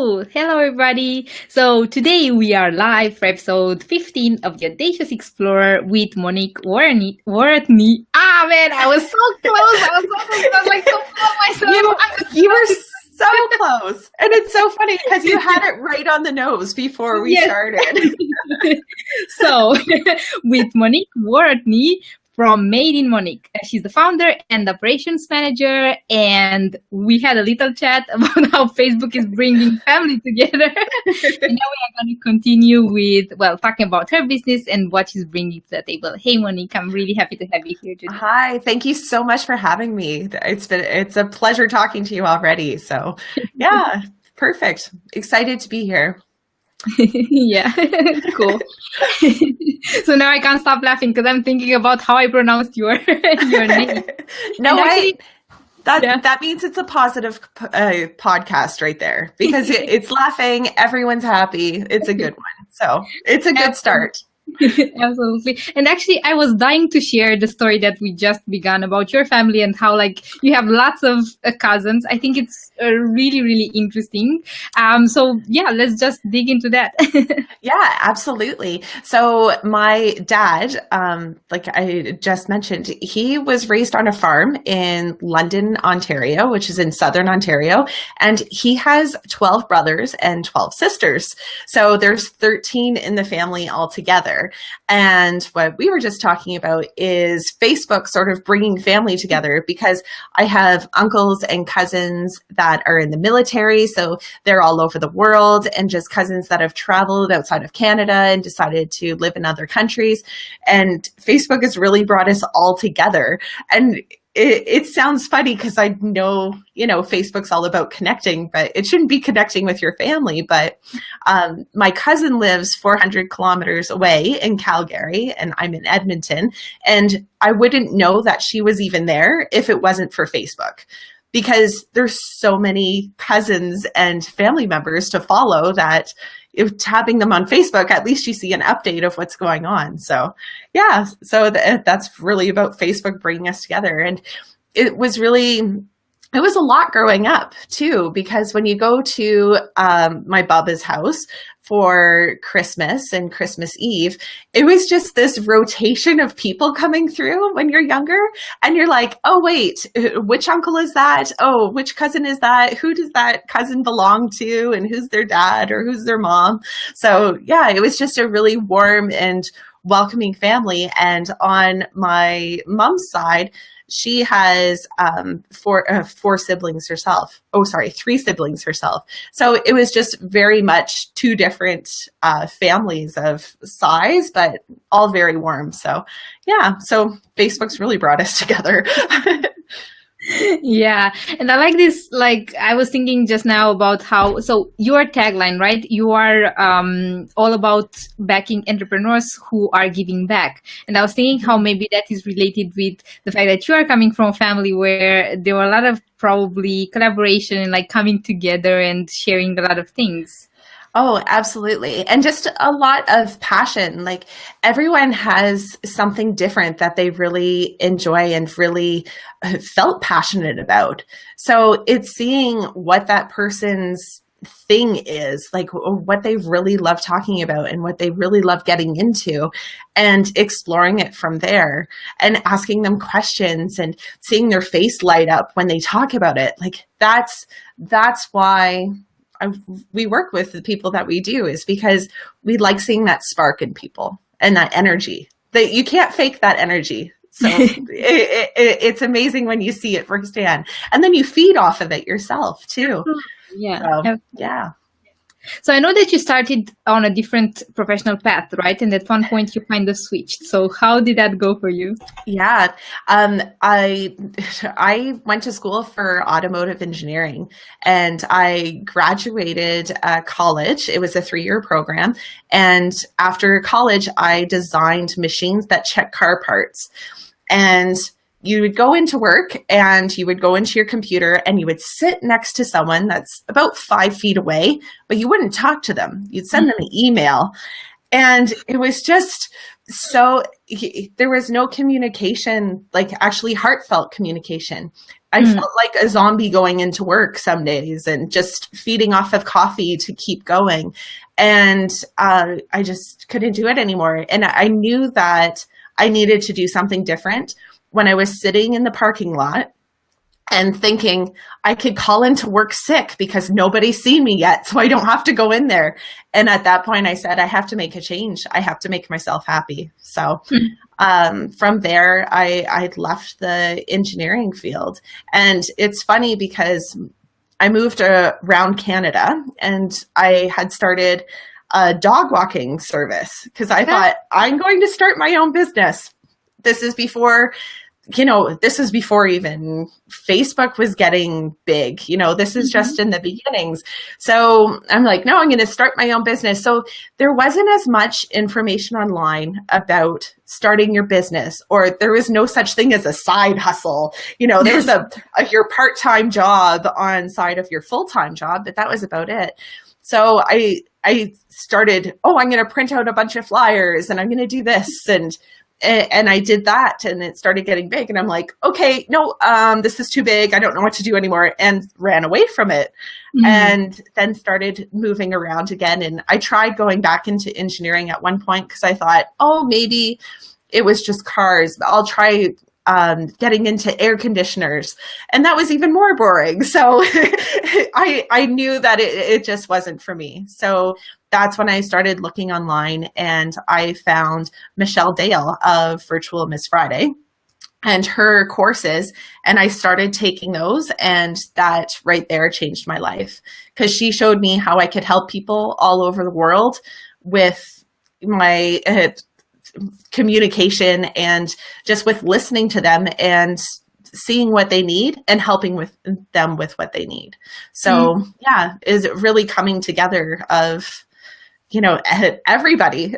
Hello everybody. So today we are live for episode 15 of the Audacious Explorer with Monique Worotny. Ah man, I was so close. I was like so proud of myself. You were so close. And it's so funny because you had it right on the nose before we started. So with Monique Worotny from Made in Monique. She's the founder and operations manager, and we had a little chat about how Facebook is bringing family together. And now we are going to continue with, talking about her business and what she's bringing to the table. Hey, Monique, I'm really happy to have you here today. Hi, thank you so much for having me. It's a pleasure talking to you already. So yeah, perfect. Excited to be here. Yeah, cool. So now I can't stop laughing because I'm thinking about how I pronounced your name. That means it's a positive podcast right there because it's laughing. Everyone's happy. It's a good one. So it's a good start. Absolutely. And actually, I was dying to share the story that we just began about your family and how you have lots of cousins. I think it's really, really interesting. So yeah, let's just dig into that. Yeah, absolutely. So my dad, like I just mentioned, he was raised on a farm in London, Ontario, which is in Southern Ontario. And he has 12 brothers and 12 sisters. So there's 13 in the family altogether. And what we were just talking about is Facebook sort of bringing family together because I have uncles and cousins that are in the military. So they're all over the world, and just cousins that have traveled outside of Canada and decided to live in other countries. And Facebook has really brought us all together. And it sounds funny because I know, Facebook's all about connecting, but it shouldn't be connecting with your family. But my cousin lives 400 kilometers away in Calgary, and I'm in Edmonton. And I wouldn't know that she was even there if it wasn't for Facebook, because there's so many cousins and family members to follow that if tapping them on Facebook, at least you see an update of what's going on. So yeah, that's really about Facebook bringing us together. And it was a lot growing up too, because when you go to my Baba's house for Christmas and Christmas Eve, it was just this rotation of people coming through when you're younger. And you're like, oh, wait, which uncle is that? Oh, which cousin is that? Who does that cousin belong to? And who's their dad or who's their mom? So yeah, it was just a really warm and welcoming family. And on my mom's side, she has four siblings herself. Oh, sorry, 3 siblings herself. So it was just very much 2 different families of size, but all very warm. So yeah, so Facebook's really brought us together. Yeah. And I like this, I was thinking just now about so your tagline, right? You are all about backing entrepreneurs who are giving back. And I was thinking how maybe that is related with the fact that you are coming from a family where there were a lot of probably collaboration and coming together and sharing a lot of things. Oh, absolutely. And just a lot of passion. Everyone has something different that they really enjoy and really felt passionate about. So it's seeing what that person's thing is, what they really love talking about and what they really love getting into, and exploring it from there and asking them questions and seeing their face light up when they talk about it. That's why we work with the people that we do, is because we like seeing that spark in people and that energy. That you can't fake that energy. So it's amazing when you see it firsthand, and then you feed off of it yourself too. Yeah. So, yeah. So I know that you started on a different professional path, right? And at one point you kind of switched. So how did that go for you? Yeah. I went to school for automotive engineering, and I graduated college. It was a 3-year program. And after college, I designed machines that check car parts. And you would go into work and you would go into your computer and you would sit next to someone that's about 5 feet away, but you wouldn't talk to them. You'd send them an email. And it was just there was no communication, like actually heartfelt communication. I felt like a zombie going into work some days and just feeding off of coffee to keep going. And I just couldn't do it anymore. And I knew that I needed to do something different when I was sitting in the parking lot and thinking I could call into work sick because nobody's seen me yet, so I don't have to go in there. And at that point, I said, I have to make a change. I have to make myself happy. So from there, I left the engineering field. And it's funny because I moved around Canada and I had started a dog walking service because I thought, I'm going to start my own business. This is before even Facebook was getting big. This is just in the beginnings. So I'm like, no, I'm going to start my own business. So there wasn't as much information online about starting your business, or there was no such thing as a side hustle. There was your part-time job on side of your full-time job, but that was about it. So I started, I'm going to print out a bunch of flyers and I'm going to do this. And I did that and it started getting big and I'm like, okay, no, this is too big. I don't know what to do anymore, and ran away from it and then started moving around again. And I tried going back into engineering at one point because I thought, maybe it was just cars. I'll try getting into air conditioners. And that was even more boring. So I knew that it just wasn't for me. So that's when I started looking online and I found Michelle Dale of Virtual Miss Friday and her courses. And I started taking those, and that right there changed my life because she showed me how I could help people all over the world with my communication and just with listening to them and seeing what they need and helping with them with what they need. So is really coming together of everybody,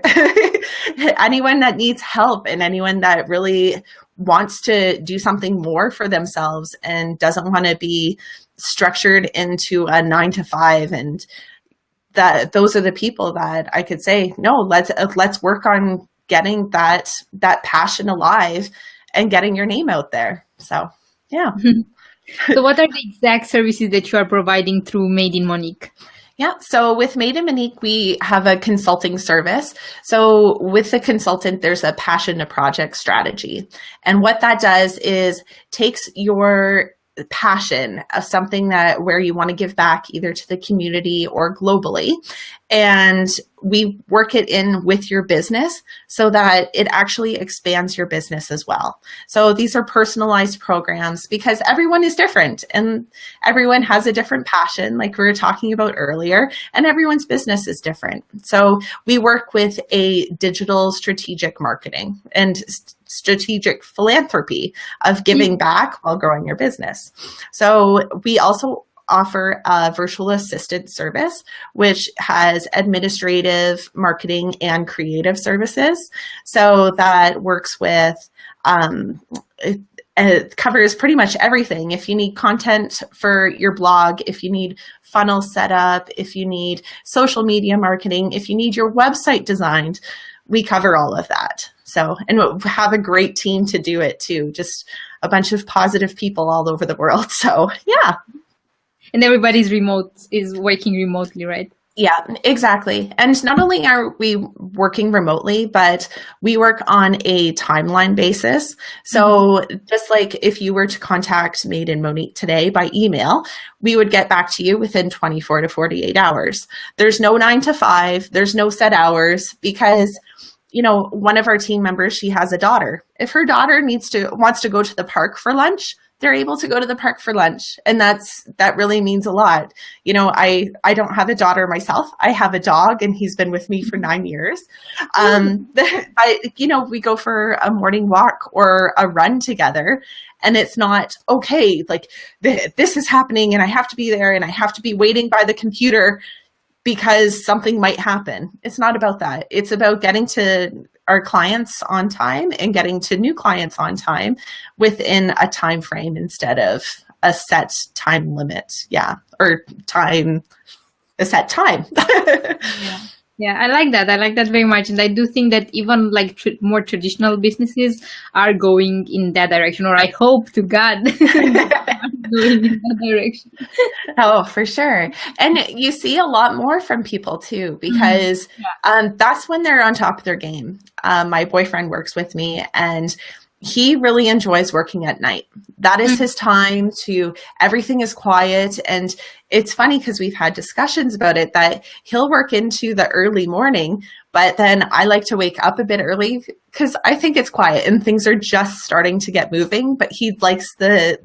anyone that needs help and anyone that really wants to do something more for themselves and doesn't want to be structured into a 9-to-5. And that those are the people that I could say, no, let's work on getting that passion alive and getting your name out there. So, yeah. So what are the exact services that you are providing through Made in Monique? Yeah. So with Made in Monique, we have a consulting service. So with the consultant, there's a passion to project strategy. And what that does is takes your passion of something where you want to give back either to the community or globally. And we work it in with your business so that it actually expands your business as well. So these are personalized programs because everyone is different and everyone has a different passion, like we were talking about earlier, and everyone's business is different. So we work with a digital strategic marketing and strategic philanthropy of giving back while growing your business. So we also offer a virtual assistant service, which has administrative, marketing, and creative services. So that works with, it covers pretty much everything. If you need content for your blog, if you need funnel setup, if you need social media marketing, if you need your website designed, we cover all of that. So, and we'll have a great team to do it too. Just a bunch of positive people all over the world. So, yeah. And everybody's is working remotely, right? Yeah, exactly. And not only are we working remotely, but we work on a timeline basis. So just like if you were to contact Made in Monique today by email, we would get back to you within 24 to 48 hours. There's no 9-to-5. There's no set hours because one of our team members, she has a daughter. If her daughter wants to go to the park for lunch, they're able to go to the park for lunch. And that really means a lot. I don't have a daughter myself. I have a dog and he's been with me for 9 years. We go for a morning walk or a run together, and it's not okay. Like this is happening and I have to be there and I have to be waiting by the computer because something might happen. It's not about that. It's about getting to our clients on time and getting to new clients on time within a time frame instead of a set time limit. Yeah. Or a set time. Yeah. Yeah, I like that. I like that very much. And I do think that even like more traditional businesses are going in that direction, or I hope to God that they are going in that direction. Oh, for sure. And you see a lot more from people too, because that's when they're on top of their game. My boyfriend works with me and he really enjoys working at night. That is his time to, everything is quiet. And it's funny because we've had discussions about it that he'll work into the early morning, but then I like to wake up a bit early because I think it's quiet and things are just starting to get moving, but he likes the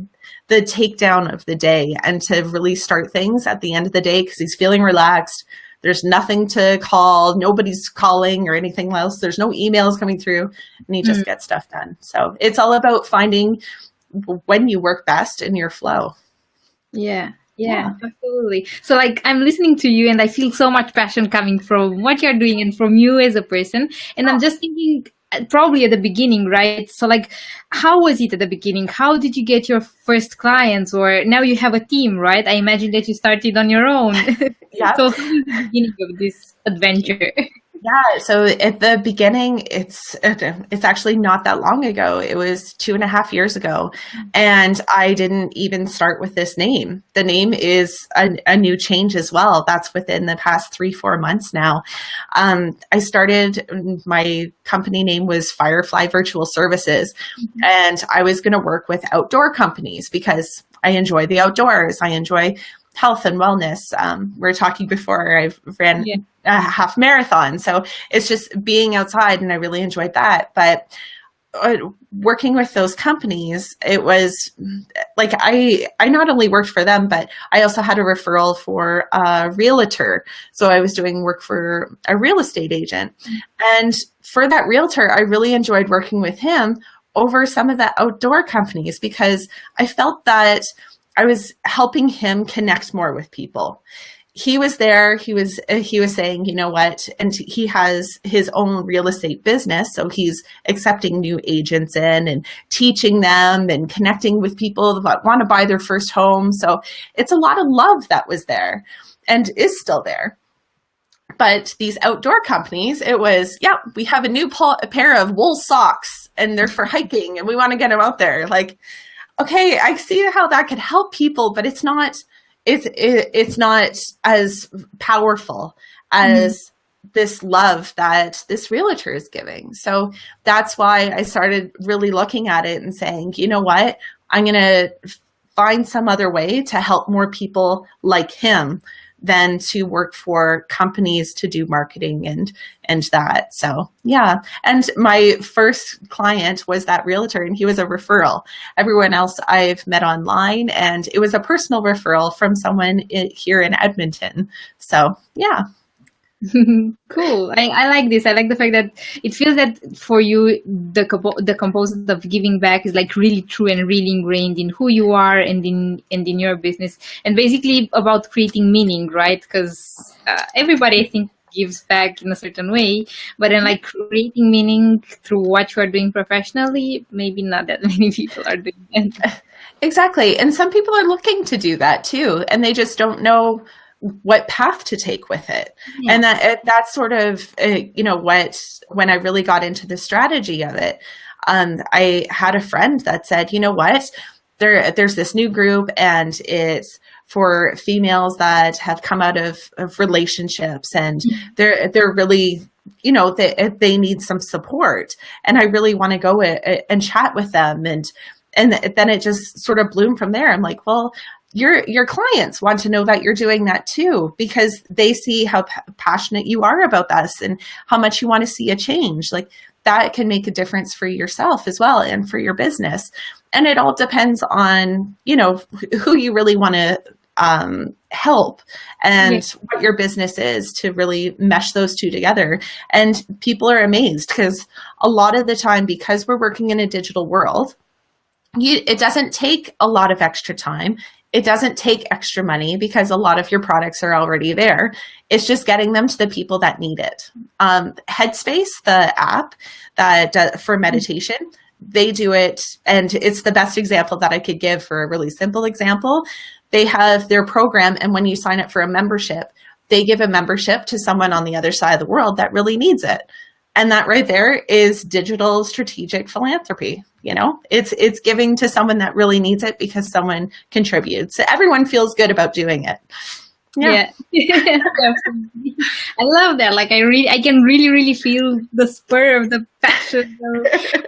takedown of the day and to really start things at the end of the day because he's feeling relaxed. There's nothing to call. Nobody's calling or anything else. There's no emails coming through and he just gets stuff done. So it's all about finding when you work best in your flow. Yeah, absolutely. So like I'm listening to you and I feel so much passion coming from what you're doing and from you as a person. And I'm just thinking probably at the beginning, right? So like, how was it at the beginning? How did you get your first clients? Or now you have a team, right? I imagine that you started on your own. Yeah. So how was the beginning of this adventure? Yeah, so at the beginning, it's actually not that long ago. It was 2.5 years ago, and I didn't even start with this name. The name is a new change as well. That's within the past 3-4 months now. I started, my company name was Firefly Virtual Services, and I was going to work with outdoor companies because I enjoy the outdoors. I enjoy health and wellness. We were talking before, I've ran a half marathon. So it's just being outside and I really enjoyed that. But working with those companies, it was like, I not only worked for them, but I also had a referral for a realtor. So I was doing work for a real estate agent. And for that realtor, I really enjoyed working with him over some of the outdoor companies because I felt that I was helping him connect more with people. He was there. He was saying, you know what? And he has his own real estate business. So he's accepting new agents in and teaching them and connecting with people that want to buy their first home. So it's a lot of love that was there and is still there. But these outdoor companies, it was, we have a new pair of wool socks and they're for hiking and we want to get them out there. Like, okay, I see how that could help people, but it's not as powerful as this love that this realtor is giving. So that's why I started really looking at it and saying, you know what, I'm going to find some other way to help more people like him than to work for companies to do marketing and that. So yeah. And my first client was that realtor and he was a referral. Everyone else I've met online and it was a personal referral from someone here in Edmonton. So yeah. Cool. I like this. I like the fact that it feels that for you, the component of giving back is like really true and really ingrained in who you are and in your business, and basically about creating meaning, right? Because everybody, I think, gives back in a certain way, but then like creating meaning through what you are doing professionally, maybe not that many people are doing that. Exactly. And some people are looking to do that too, and they just don't know what path to take with it. Yeah. And that's sort of, when I really got into the strategy of it, I had a friend that said, you know what, there's this new group and it's for females that have come out of relationships and they're really, they need some support. And I really want to go and chat with them. And then it just sort of bloomed from there. I'm like, well, your clients want to know that you're doing that too, because they see how passionate you are about this and how much you want to see a change. Like that can make a difference for yourself as well and for your business. And it all depends on, who you really want to help and what your business is to really mesh those two together. And people are amazed because a lot of the time, because we're working in a digital world, it doesn't take a lot of extra time. It doesn't take extra money because a lot of your products are already there. It's just getting them to the people that need it. Headspace, the app that for meditation, they do it. And it's the best example that I could give for a really simple example. They have their program. And when you sign up for a membership, they give a membership to someone on the other side of the world that really needs it. And that right there is digital strategic philanthropy. You know, it's giving to someone that really needs it because someone contributes. Everyone feels good about doing it. Yeah. Definitely. I love that. Like I can really feel the spur of the passion. So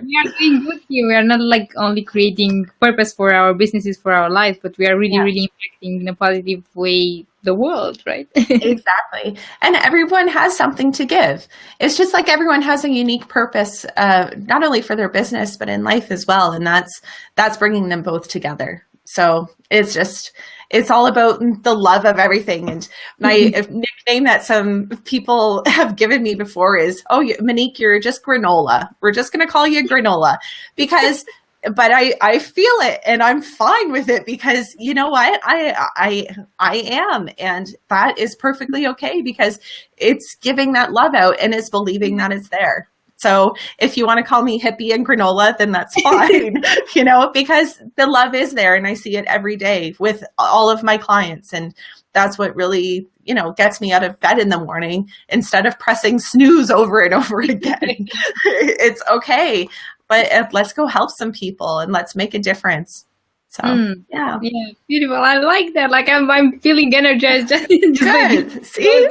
we are doing good here. We are not like only creating purpose for our businesses, for our life, but we are really impacting in a positive way the world, right? Exactly. And everyone has something to give. It's just like everyone has a unique purpose, not only for their business, but in life as well. And that's bringing them both together. So it's all about the love of everything. And my nickname that some people have given me before is, oh, Monique, you're just granola. We're just going to call you granola because, but I feel it and I'm fine with it because you know what? I am. And that is perfectly okay because it's giving that love out and it's believing that it's there. So if you want to call me hippie and granola, then that's fine, you know, because the love is there and I see it every day with all of my clients. And that's what really, you know, gets me out of bed in the morning instead of pressing snooze over and over again. It's okay, but let's go help some people and let's make a difference. So, yeah, beautiful. I like that. Like I'm feeling energized. Just good. Like, see?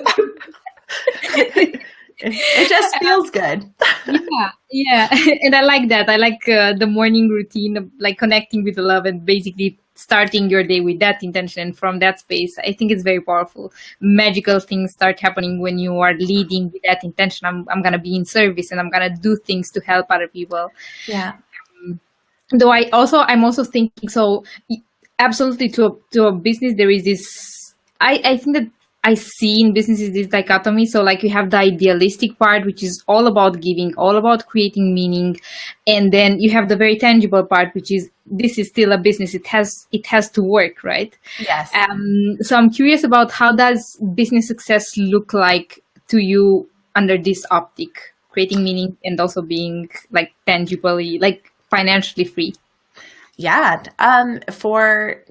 It just feels good. Yeah. And I like that. I like the morning routine of like connecting with the love and basically starting your day with that intention. And from that space, I think it's very powerful. Magical things start happening when you are leading with that intention. I'm going to be in service and I'm going to do things to help other people. Yeah. Though I'm also thinking, so absolutely to a business, there is this, I think that I see in businesses this dichotomy. So like you have the idealistic part, which is all about giving, all about creating meaning. And then you have the very tangible part, which is this is still a business. It has to work, right? Yes. So I'm curious about how does business success look like to you under this optic, creating meaning and also being like tangibly, like financially free? Yeah. For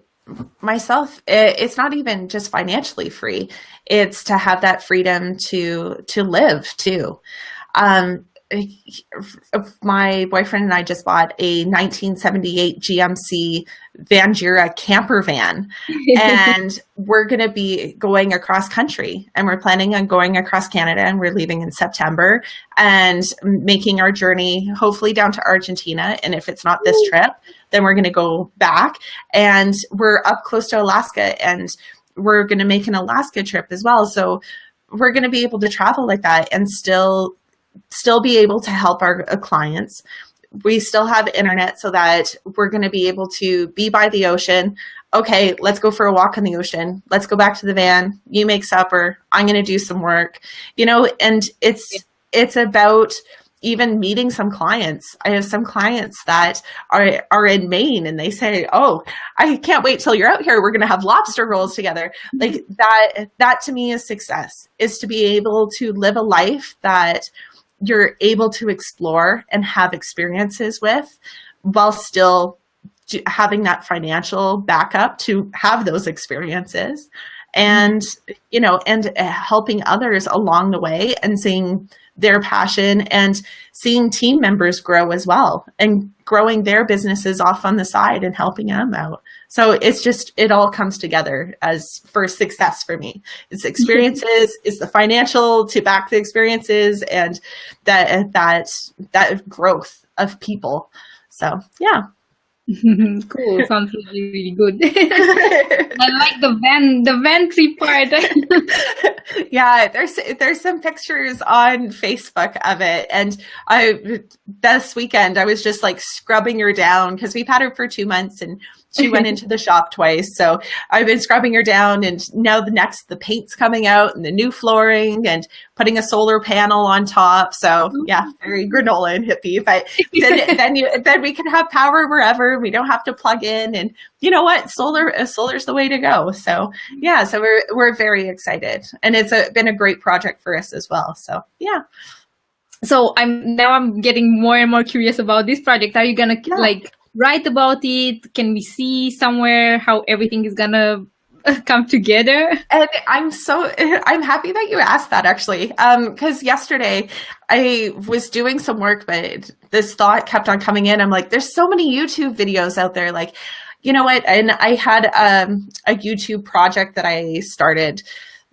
myself, it's not even just financially free. It's to have that freedom to live too. My boyfriend and I just bought a 1978 GMC Vanjira camper van, and we're going to be going across country, and we're planning on going across Canada, and we're leaving in September and making our journey hopefully down to Argentina. And if it's not this trip, then we're going to go back, and we're up close to Alaska, and we're going to make an Alaska trip as well. So we're going to be able to travel like that and still be able to help our clients. We still have internet so that we're going to be able to be by the ocean. Okay, let's go for a walk on the ocean. Let's go back to the van. You make supper. I'm going to do some work, you know, and it's about even meeting some clients. I have some clients that are in Maine and they say, oh, I can't wait till you're out here. We're going to have lobster rolls together. Like that to me is success, is to be able to live a life that you're able to explore and have experiences with while still having that financial backup to have those experiences and, you know, and helping others along the way and seeing their passion and seeing team members grow as well and growing their businesses off on the side and helping them out. So it's just, it all comes together as for success for me. It's experiences, it's the financial to back the experiences and that growth of people. So, yeah. Cool. Sounds really, really good. I like the van trip part. Yeah, there's some pictures on Facebook of it, and this weekend I was just like scrubbing her down because we've had her for 2 months and she went into the shop twice. So I've been scrubbing her down, and now the paint's coming out and the new flooring and putting a solar panel on top. So yeah, very granola and hippie. But then we can have power wherever. We don't have to plug in, and you know what? Solar's the way to go. So yeah, so we're very excited, and it's been a great project for us as well. So yeah. So I'm getting more and more curious about this project. Are you gonna like write about it? Can we see somewhere how everything is gonna come together? And I'm happy that you asked that, actually, because yesterday I was doing some work, but this thought kept on coming in. I'm like, there's so many YouTube videos out there. Like, you know what? And I had a YouTube project that I started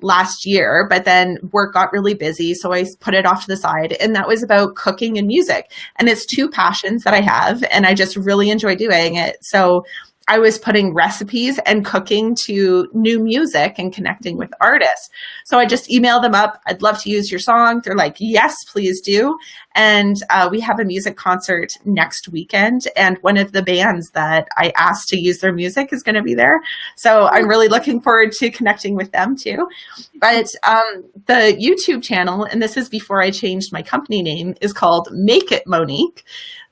last year, but then work got really busy. So I put it off to the side, and that was about cooking and music. And it's two passions that I have, and I just really enjoy doing it. So I was putting recipes and cooking to new music and connecting with artists. So I just emailed them up. I'd love to use your song. They're like, yes, please do. And we have a music concert next weekend. And one of the bands that I asked to use their music is going to be there. So I'm really looking forward to connecting with them too. But the YouTube channel, and this is before I changed my company name, is called Make It Monique.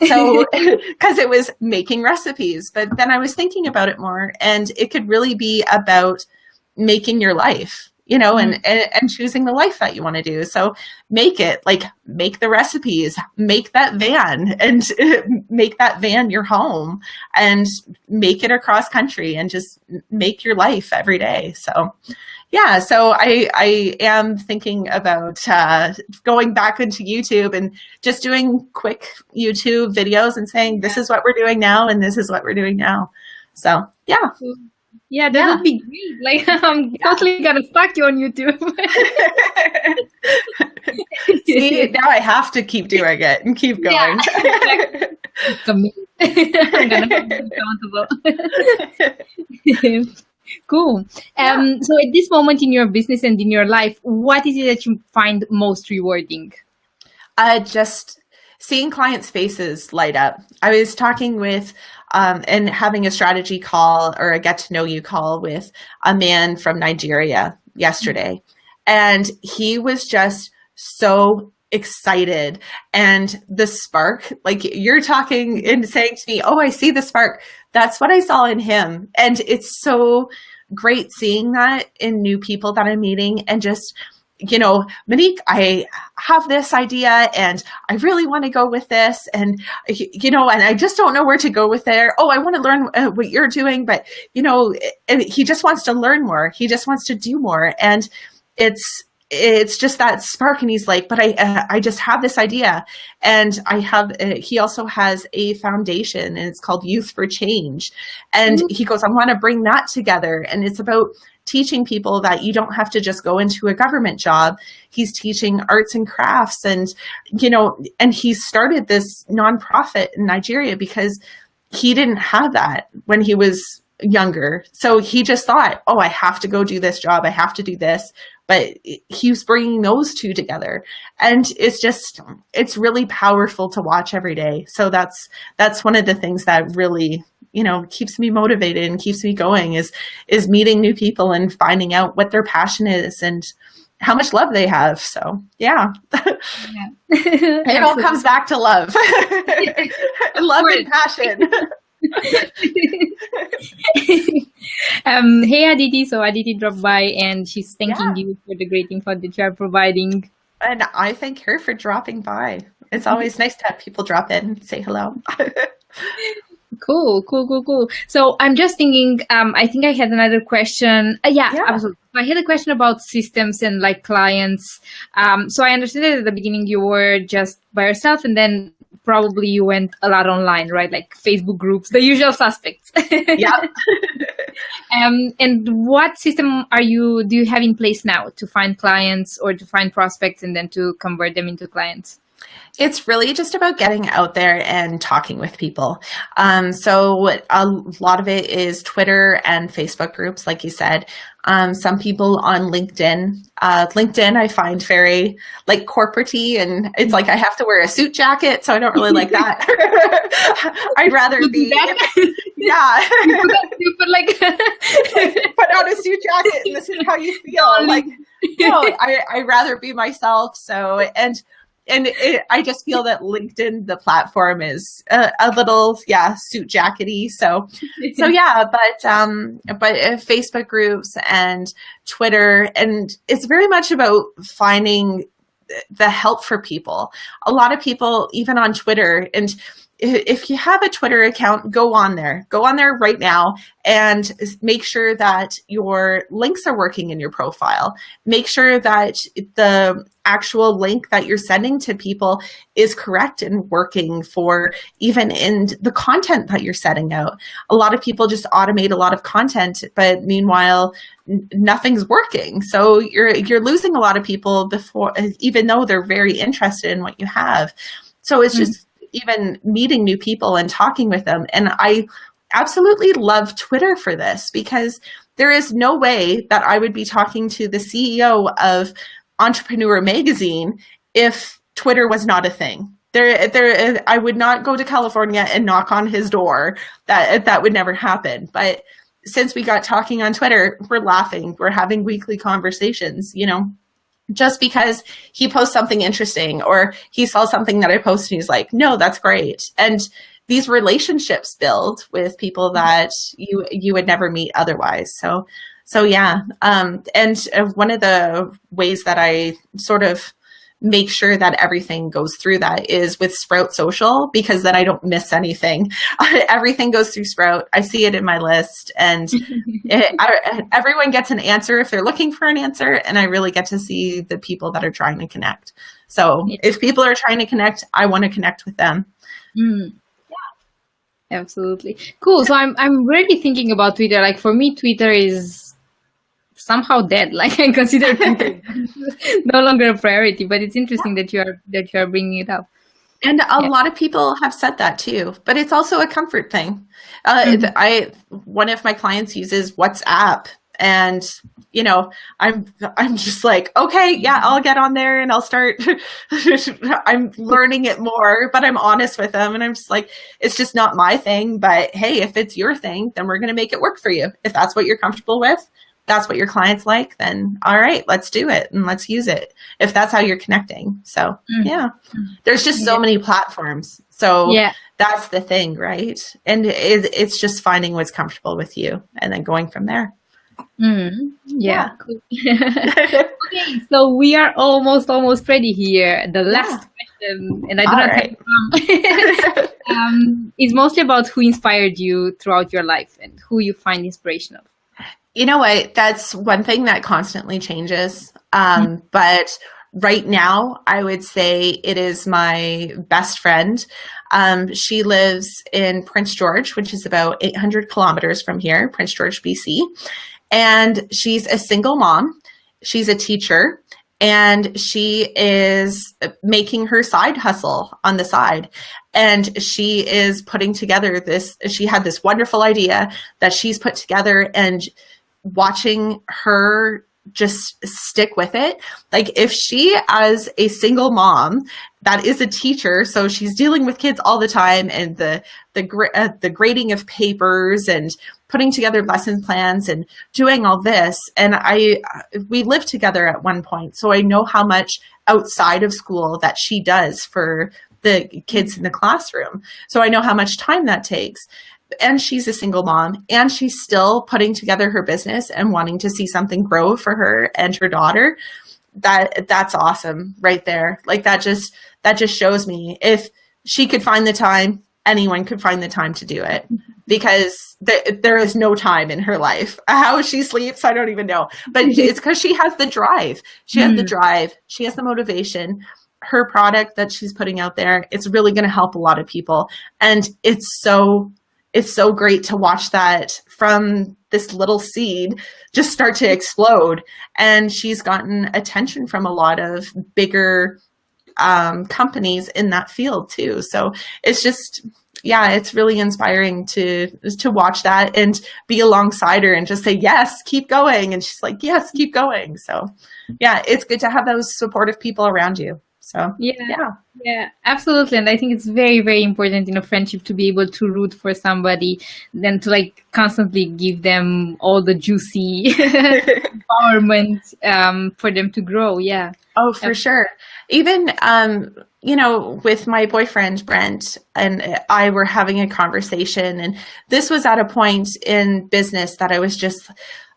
So, because it was making recipes, but then I was thinking about it more, and it could really be about making your life, you know, and choosing the life that you want to do. So make it, like, make the recipes, make that van, and make that van your home, and make it across country, and just make your life every day. So yeah, so I am thinking about going back into YouTube and just doing quick YouTube videos and saying, this is what we're doing now, and this is what we're doing now. So yeah. Yeah, that would be great. Like, I'm totally gonna stalk you on YouTube. See, now I have to keep doing it and keep going. Yeah, exactly. I'm gonna be accountable. Cool. So at this moment in your business and in your life, what is it that you find most rewarding? Just seeing clients' faces light up. I was talking with and having a strategy call or a get to know you call with a man from Nigeria yesterday. And he was just so excited. And the spark, like you're talking and saying to me, oh, I see the spark. That's what I saw in him. And it's so great seeing that in new people that I'm meeting, and just, you know, Monique, I have this idea and I really want to go with this. And, you know, and I just don't know where to go with it. Oh, I want to learn what you're doing. But, you know, and he just wants to learn more. He just wants to do more. And it's just that spark. And he's like, but I just have this idea. And he also has a foundation, and it's called Youth for Change. And he goes, I want to bring that together. And it's about teaching people that you don't have to just go into a government job. He's teaching arts and crafts, and, you know, and he started this nonprofit in Nigeria because he didn't have that when he was younger. So he just thought, oh, I have to go do this job. I have to do this. But he was bringing those two together. And it's really powerful to watch every day. So that's one of the things that really, you know, keeps me motivated and keeps me going is meeting new people and finding out what their passion is and how much love they have. So yeah. It all comes back to love. Love and passion. Hey Aditi, so Aditi dropped by and she's thanking you for the great info that you are providing. And I thank her for dropping by. It's always nice to have people drop in and say hello. Cool. So I'm just thinking, I think I had another question. Absolutely. I had a question about systems and like clients. So I understood that at the beginning you were just by yourself, and then probably you went a lot online, right? Like Facebook groups, the usual suspects. Yeah. And what system do you have in place now to find clients or to find prospects and then to convert them into clients? It's really just about getting out there and talking with people. So a lot of it is Twitter and Facebook groups, like you said. Some people on LinkedIn. LinkedIn I find very like corporate-y, and it's like I have to wear a suit jacket, so I don't really like that. I'd rather be yeah. You put like put on a suit jacket and this is how you feel. Like, no, I'd rather be myself. So I just feel that LinkedIn, the platform, is a little, suit jackety. So yeah, but Facebook groups and Twitter, and it's very much about finding the help for people. A lot of people, even on Twitter, and if you have a Twitter account, go on there right now and make sure that your links are working in your profile. Make sure that the actual link that you're sending to people is correct and working for even in the content that you're setting out. A lot of people just automate a lot of content, but meanwhile, nothing's working. So you're losing a lot of people before, even though they're very interested in what you have. So it's just even meeting new people and talking with them. And I absolutely love Twitter for this, because there is no way that I would be talking to the CEO of Entrepreneur Magazine if Twitter was not a thing. I would not go to California and knock on his door. That would never happen. But since we got talking on Twitter, we're laughing, we're having weekly conversations, just because he posts something interesting or he saw something that I posted, he's like, no, that's great. And these relationships build with people that you would never meet otherwise. So yeah. And one of the ways that I sort of make sure that everything goes through that is with Sprout Social, because then I don't miss anything. Everything goes through Sprout. I see it in my list, and everyone gets an answer if they're looking for an answer, and I really get to see the people that are trying to connect. So if people are trying to connect, I want to connect with them. Absolutely. Cool. So I'm really thinking about Twitter. Like for me, Twitter is somehow dead. Like I consider Twitter no longer a priority, but it's interesting that you are bringing it up. And a lot of people have said that too, but it's also a comfort thing. One of my clients uses WhatsApp, and I'm just like, okay, yeah, I'll get on there and I'll start. I'm learning it more, but I'm honest with them, and I'm just like, it's just not my thing. But hey, if it's your thing, then we're going to make it work for you. If that's what you're comfortable with, that's what your clients like, then all right, let's do it and let's use it if that's how you're connecting. So yeah, there's just so many platforms. So that's the thing, right? And it's just finding what's comfortable with you and then going from there. Yeah. Cool. Okay, so we are almost ready here. The last question, and I do not have is mostly about who inspired you throughout your life and who you find inspirational. You know what? That's one thing that constantly changes. But right now, I would say it is my best friend. She lives in Prince George, which is about 800 kilometers from here, Prince George, BC. And she's a single mom. She's a teacher. And she is making her side hustle on the side. And she is putting together she had this wonderful idea that she's put together, and watching her just stick with it. Like if she, as a single mom that is a teacher, so she's dealing with kids all the time, and the grading of papers and putting together lesson plans and doing all this. And we lived together at one point, so I know how much outside of school that she does for the kids in the classroom. So I know how much time that takes. And she's a single mom, and she's still putting together her business and wanting to see something grow for her and her daughter. That's awesome right there. Like that just shows me if she could find the time, anyone could find the time to do it, because there is no time in her life. How she sleeps, I don't even know, but it's because she has the drive. She has the drive. She has the motivation. Her product that she's putting out there, it's really going to help a lot of people. And it's so great to watch that from this little seed just start to explode. And she's gotten attention from a lot of bigger companies in that field too. So it's just, it's really inspiring to watch that and be alongside her and just say, yes, keep going. And she's like, yes, keep going. So yeah, it's good to have those supportive people around you. So yeah, absolutely. And I think it's very, very important in a friendship to be able to root for somebody than to like constantly give them all the juicy empowerment for them to grow. Yeah. Oh, for sure. Even, with my boyfriend, Brent, and I were having a conversation, and this was at a point in business that I was just,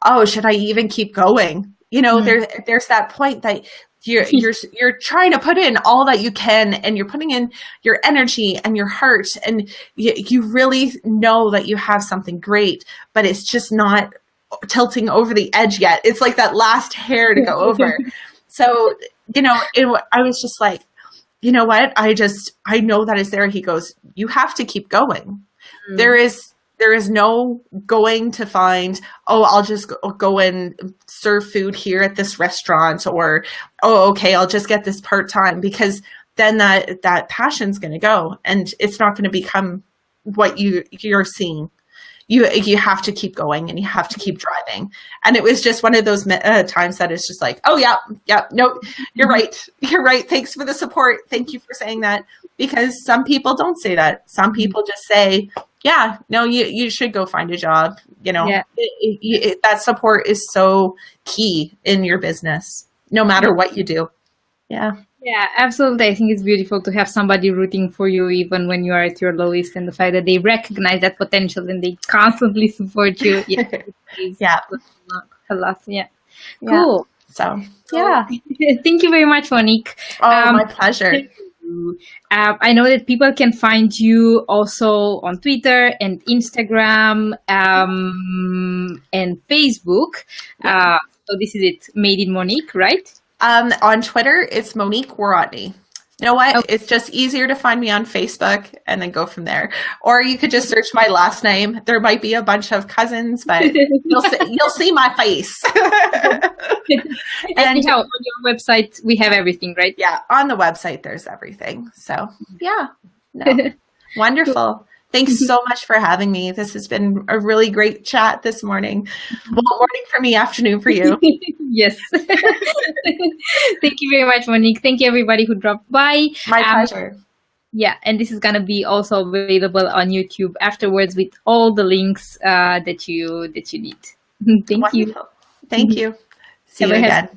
oh, should I even keep going? You know, there's that point that you're trying to put in all that you can, and you're putting in your energy and your heart, and you really know that you have something great, but it's just not tilting over the edge yet. It's like that last hair to go over. So, you know, I was just like, you know what? I know that is there. He goes, you have to keep going. There is no going to find, oh, I'll just go and serve food here at this restaurant, or, oh, okay, I'll just get this part-time, because then that passion's going to go, and it's not going to become what you're seeing. You have to keep going, and you have to keep driving. And it was just one of those times that it's just like, oh, yeah, no, you're right. You're right. Thanks for the support. Thank you for saying that. Because some people don't say that. Some people just say, yeah, no, you should go find a job. You know, that support is so key in your business, no matter what you do. Yeah. Yeah, absolutely. I think it's beautiful to have somebody rooting for you even when you are at your lowest, and the fact that they recognize that potential and they constantly support you. Yeah. A lot. Yeah. Cool. So, yeah. Thank you very much, Monique. Oh, my pleasure. I know that people can find you also on Twitter and Instagram and Facebook. So this is it, Made in Monique, right? On Twitter, it's Monique Worotny. You know what? Okay. It's just easier to find me on Facebook and then go from there. Or you could just search my last name. There might be a bunch of cousins, but you'll see my face. And on your website, we have everything, right? Yeah, on the website, there's everything. So, yeah. No. Wonderful. Thanks so much for having me. This has been a really great chat this morning. Well, morning for me, afternoon for you. Yes. Thank you very much, Monique. Thank you, everybody who dropped by. My pleasure. Yeah, and this is going to be also available on YouTube afterwards with all the links that you need. Thank you. Thank you. See you again.